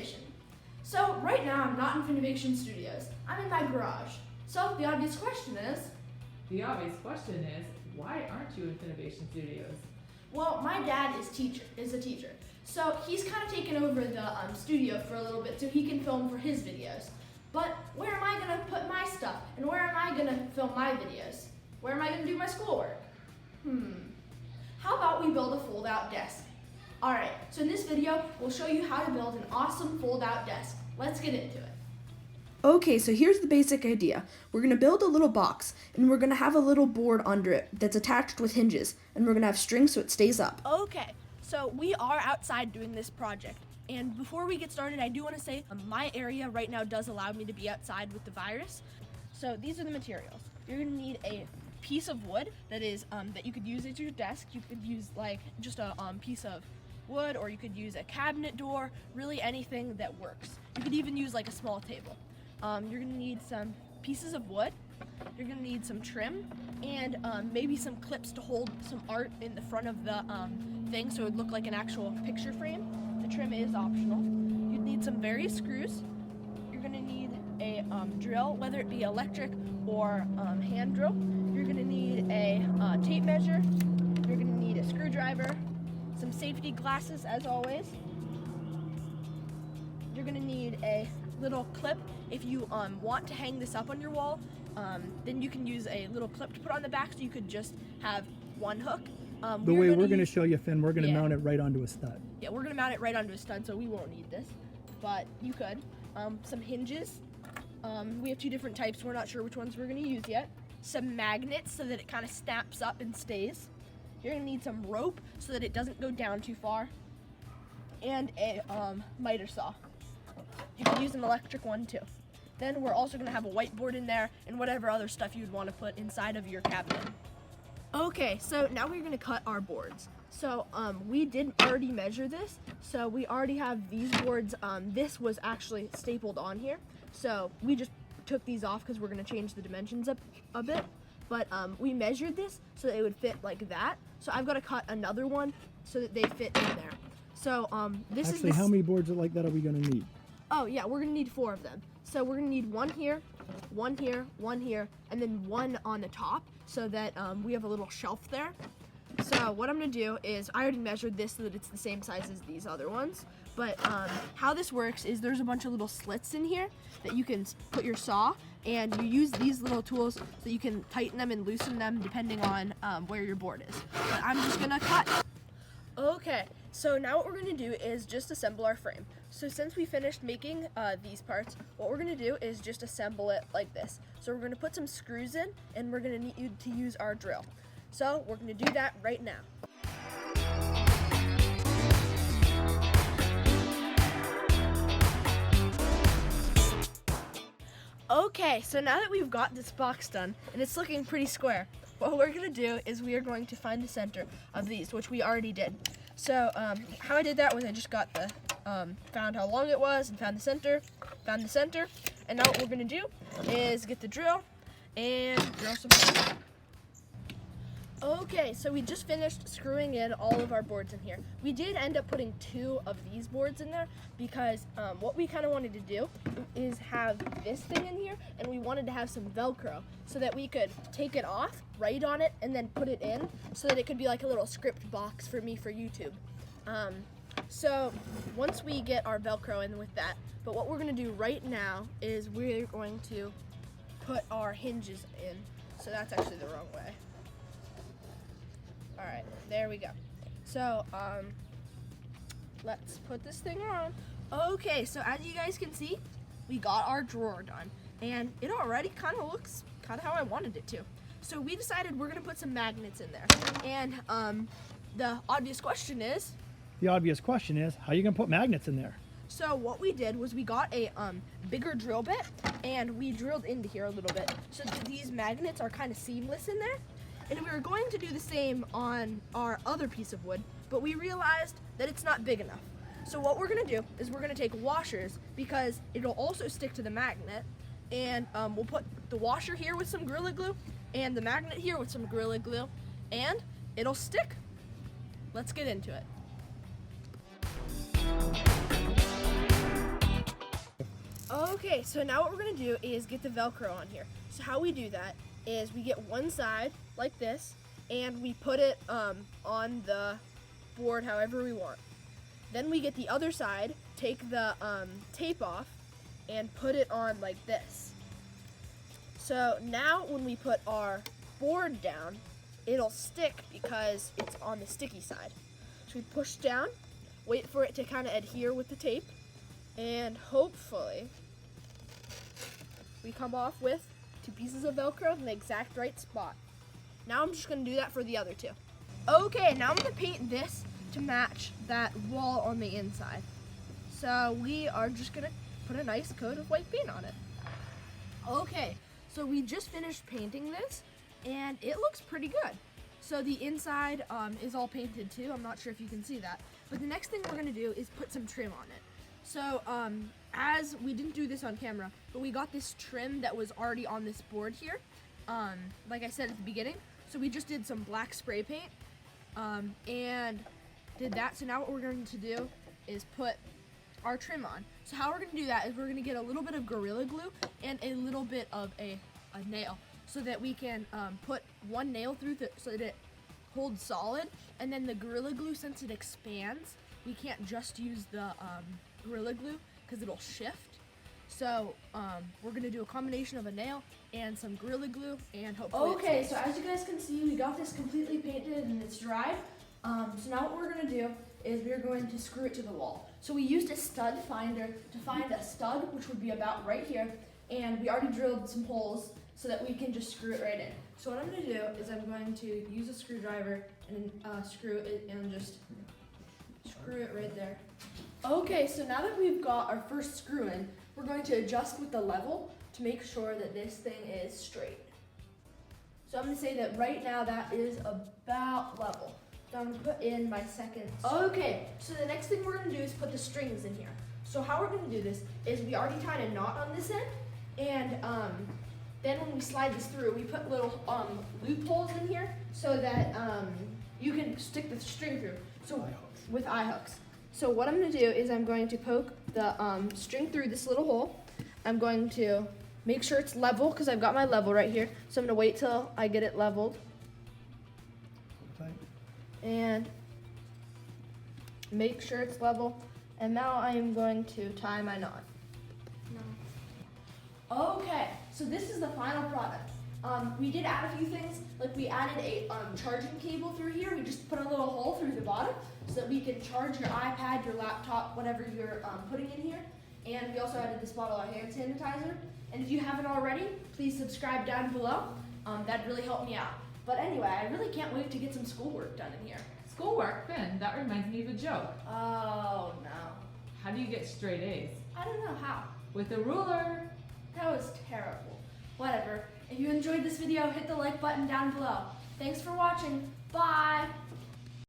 Finnovation. So right now I'm not in Finnovation Studios. I'm in my garage. So the obvious question is, why aren't you in Finnovation Studios? well, my dad is a teacher. So he's kind of taken over the studio for a little bit so he can film for his videos. But where am I going to put my stuff? And where am I going to film my videos? Where am I going to do my schoolwork? How about we build a fold-out desk? Alright, so in this video, we'll show you how to build an awesome fold-out desk. Let's get into it. Okay, so here's the basic idea. We're going to build a little box, and we're going to have a little board under it that's attached with hinges, and we're going to have strings so it stays up. Okay, so we are outside doing this project. And before we get started, I do want to say my area right now does allow me to be outside with the virus. So these are the materials. You're going to need a piece of wood that is that you could use as your desk. You could use like just a piece of wood, or you could use a cabinet door, really anything that works. You could even use like a small table. You're going to need some pieces of wood. You're going to need some trim and maybe some clips to hold some art in the front of the thing so it would look like an actual picture frame. The trim is optional. You'd need some various screws. You're going to need a drill, whether it be electric or hand drill. You're going to need a tape measure. You're going to need a screwdriver, some safety glasses as always. You're going to need a little clip. If you want to hang this up on your wall, then you can use a little clip to put on the back so you could just have one hook. The way we're going to show you, Finn, we're going to mount it right onto a stud. Yeah, we're going to mount it right onto a stud, so we won't need this, but you could. Some hinges. We have two different types. We're not sure which ones we're going to use yet. Some magnets so that it kind of snaps up and stays. You're going to need some rope so that it doesn't go down too far. And a miter saw. You can use an electric one too. Then we're also going to have a whiteboard in there and whatever other stuff you'd want to put inside of your cabinet. Okay, so now we're going to cut our boards. So we did already measure this, so we already have these boards. This was actually stapled on here, so we just took these off because we're going to change the dimensions up a bit. But we measured this so that it would fit like that. So I've got to cut another one so that they fit in there. So this is Actually, how many boards like that are we going to need? Oh yeah, we're gonna need 4 of them. So we're gonna need one here, one here, one here, and then one on the top so that we have a little shelf there. So what I'm gonna do is, I already measured this so that it's the same size as these other ones. But how this works is there's a bunch of little slits in here that you can put your saw, and you use these little tools so you can tighten them and loosen them depending on where your board is. But I'm just gonna cut. Okay, so now what we're going to do is just assemble our frame. So since we finished making these parts, what we're going to do is just assemble it like this. So we're going to put some screws in, and we're going to need to use our drill. So we're going to do that right now. Okay, so now that we've got this box done, and it's looking pretty square, what we're going to do is we are going to find the center of these, which we already did. So how I did that was I just got the, found how long it was and found the center, and now what we're going to do is get the drill and drill some holes. Okay, so we just finished screwing in all of our boards in here. We did end up putting 2 of these boards in there because what we kind of wanted to do is have this thing in here, and we wanted to have some Velcro so that we could take it off, write on it, and then put it in so that it could be like a little script box for me for YouTube. So once we get our Velcro in with that, but what we're going to do right now is we're going to put our hinges in. So that's actually the wrong way. Alright, there we go. So, let's put this thing on. Okay, so as you guys can see, we got our drawer done. And it already kind of looks kind of how I wanted it to. So we decided we're going to put some magnets in there. And the obvious question is... The obvious question is, how are you going to put magnets in there? So what we did was we got a bigger drill bit, and we drilled into here a little bit. So these magnets are kind of seamless in there. And we were going to do the same on our other piece of wood, but we realized that it's not big enough. So what we're going to do is we're going to take washers, because it'll also stick to the magnet, and we'll put the washer here with some Gorilla Glue and the magnet here with some Gorilla Glue, and it'll stick. Let's get into it. Okay, so now what we're gonna do is get the Velcro on here. So how we do that is we get one side like this, and we put it on the board however we want. Then we get the other side, take the tape off, and put it on like this. So now when we put our board down, it'll stick because it's on the sticky side. So we push down, wait for it to kind of adhere with the tape, and hopefully we come off with 2 pieces of Velcro in the exact right spot. Now I'm just gonna do that for the other 2. Okay, now I'm gonna paint this to match that wall on the inside. So we are just gonna put a nice coat of white paint on it. Okay, so we just finished painting this and it looks pretty good. So the inside is all painted too. I'm not sure if you can see that. But the next thing we're gonna do is put some trim on it. So as we didn't do this on camera, but we got this trim that was already on this board here. Like I said at the beginning. So we just did some black spray paint and did that. So now what we're going to do is put our trim on. So how we're going to do that is we're going to get a little bit of Gorilla Glue and a little bit of a nail so that we can put one nail through so that it holds solid. And then the Gorilla Glue, since it expands, we can't just use the Gorilla Glue because it'll shift. So we're going to do a combination of a nail and some Gorilla Glue and hopefully Okay, so as you guys can see, we got this completely painted and it's dried. So now what we're going to do is we're going to screw it to the wall. So we used a stud finder to find a stud, which would be about right here, and we already drilled some holes so that we can just screw it right in. So what I'm going to do is I'm going to use a screwdriver and screw it and just screw it right there. Okay, so now that we've got our first screw in, we're going to adjust with the level to make sure that this thing is straight. So I'm going to say that right now that is about level. So I'm going to put in my second. Okay, so the next thing we're going to do is put the strings in here. So how we're going to do this is we already tied a knot on this end, and then when we slide this through, we put little loopholes in here so that you can stick the string through. So with eye hooks. So what I'm going to do is I'm going to poke the string through this little hole. I'm going to make sure it's level because I've got my level right here. So I'm going to wait till I get it leveled. And make sure it's level. And now I am going to tie my knot. Okay, so this is the final product. We did add a few things, like we added a charging cable through here. We just put a little hole through the bottom so that we can charge your iPad, your laptop, whatever you're putting in here. And we also added this bottle of hand sanitizer. And if you haven't already, please subscribe down below. That'd really help me out. But anyway, I really can't wait to get some schoolwork done in here. Schoolwork, Finn, that reminds me of a joke. Oh no. How do you get straight A's? I don't know how. With a ruler. That was terrible. Whatever. If you enjoyed this video, hit the like button down below. Thanks for watching. Bye!